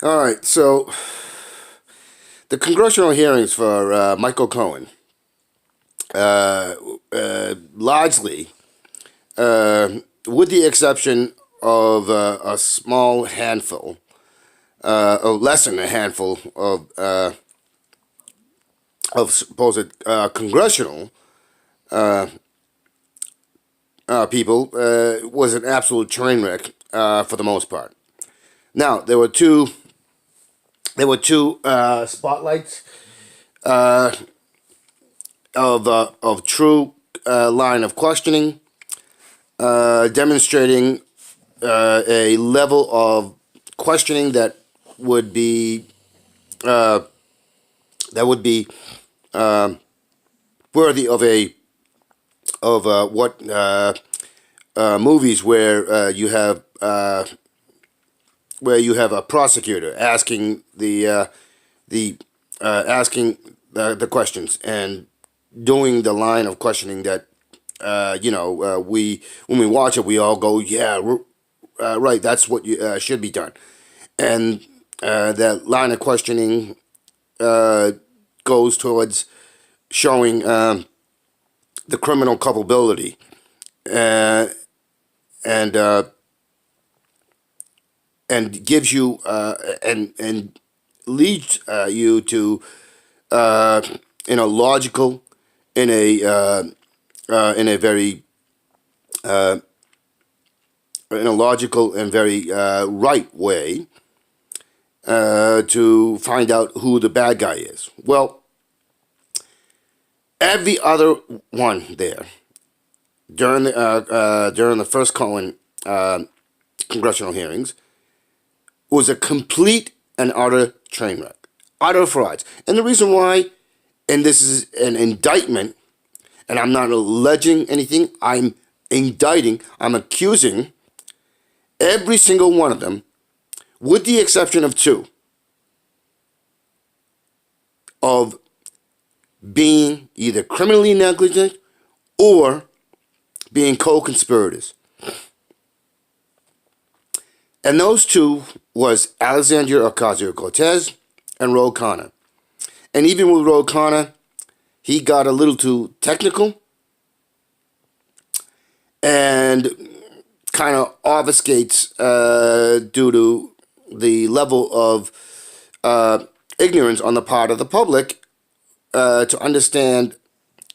All right, so the congressional hearings for Michael Cohen, largely, with the exception of a small handful, or less than a handful of supposed congressional people, was an absolute train wreck for the most part. Now there were two spotlights of true line of questioning, demonstrating a level of questioning would be uh, that would be worthy of what movies where you have a prosecutor asking the questions and doing the line of questioning that we when we watch it we all go, yeah, right, that's what should be done. And that line of questioning goes towards showing the criminal culpability, uh, and uh, and gives you and leads you to uh, in a logical, in a very in a logical and very right way to find out who the bad guy is. Well, every other one there during the first Cohen congressional hearings was a complete and utter train wreck, utter frauds. And the reason why, and this is an indictment, and I'm not alleging anything, I'm indicting, I'm accusing every single one of them, with the exception of two, of being either criminally negligent or being co-conspirators. And those two was Alexandria Ocasio-Cortez and Ro Khanna. And even with Ro Khanna, he got a little too technical and kind of obfuscates due to the level of ignorance on the part of the public to understand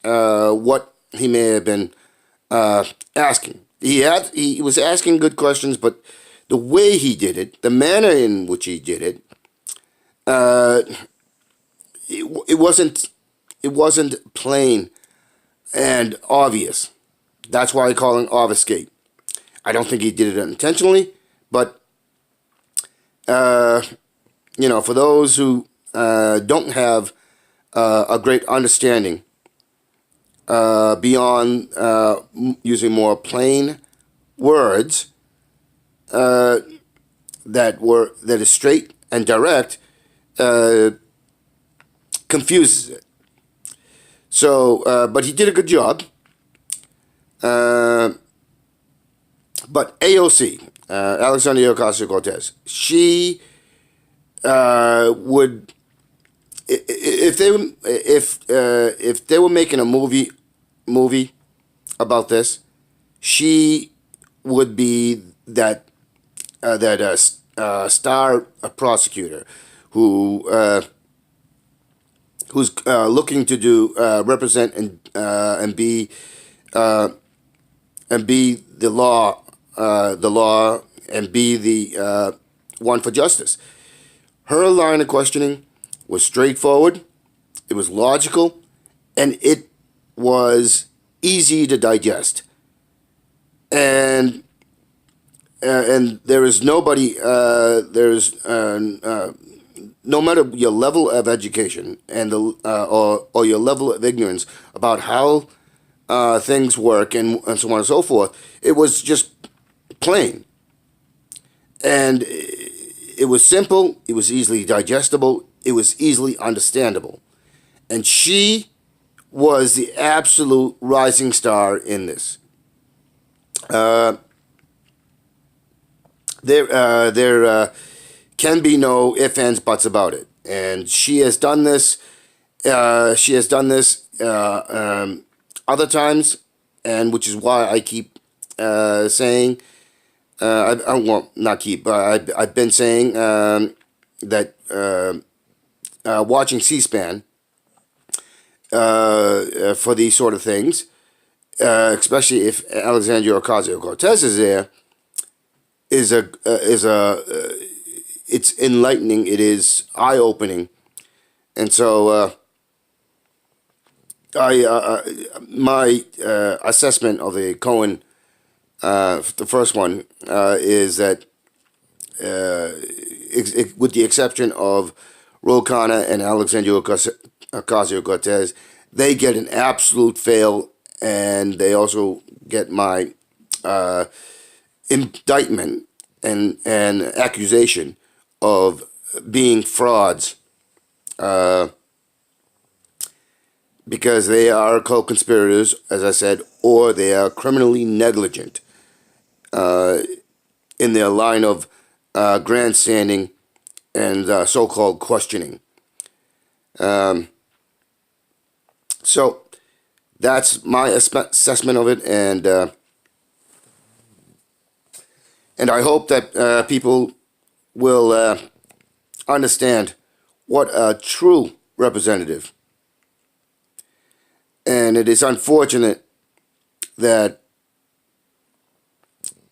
what he may have been asking. He was asking good questions, but the way he did it, the manner in which he did it, uh, it wasn't plain and obvious. That's why I call him obfuscate. I don't think he did it intentionally, but uh, for those who don't have a great understanding beyond using more plain words that is straight and direct, uh, confuses it. So, but he did a good job. Uh, but AOC, Alexandria Ocasio Cortez, she would if they were making a movie about this, she would be that star prosecutor who's looking to do represent uh, and be the law, and be the one for justice. Her line of questioning was straightforward, it was logical, and it was easy to digest. And there is nobody, no matter your level of education and or your level of ignorance about how things work and so on and so forth, it was just plain. And it was simple, it was easily digestible, it was easily understandable. And she was the absolute rising star in this. Uh, there, can be no ifs, ands, buts about it. And she has done this. She has done this other times, and which is why I keep saying, I won't not keep, but I've been saying that watching C-SPAN for these sort of things, especially if Alexandria Ocasio-Cortez is there, it's enlightening. It is eye-opening, and so my assessment of the Cohen, the first one, is that with the exception of Ro Khanna and Alexandria Ocasio-Cortez, they get an absolute fail, and they also get my indictment and accusation of being frauds, because they are co-conspirators, as I said, or they are criminally negligent in their line of grandstanding and so-called questioning. So that's my assessment of it, and I hope that people will understand what a true representative. And it is unfortunate that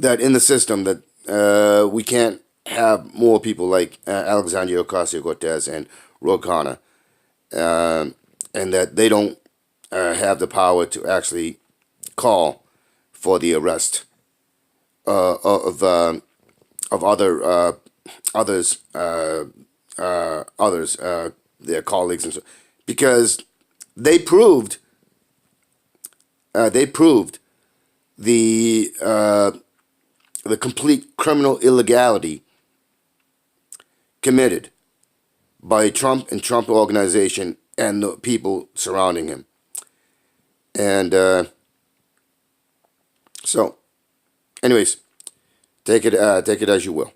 in the system that we can't have more people like Alexandria Ocasio-Cortez and Ro Khanna, and that they don't have the power to actually call for the arrest of others, their colleagues, and so, because they proved the complete criminal illegality committed by Trump and Trump organization and the people surrounding him. And so, anyways, take it as you will.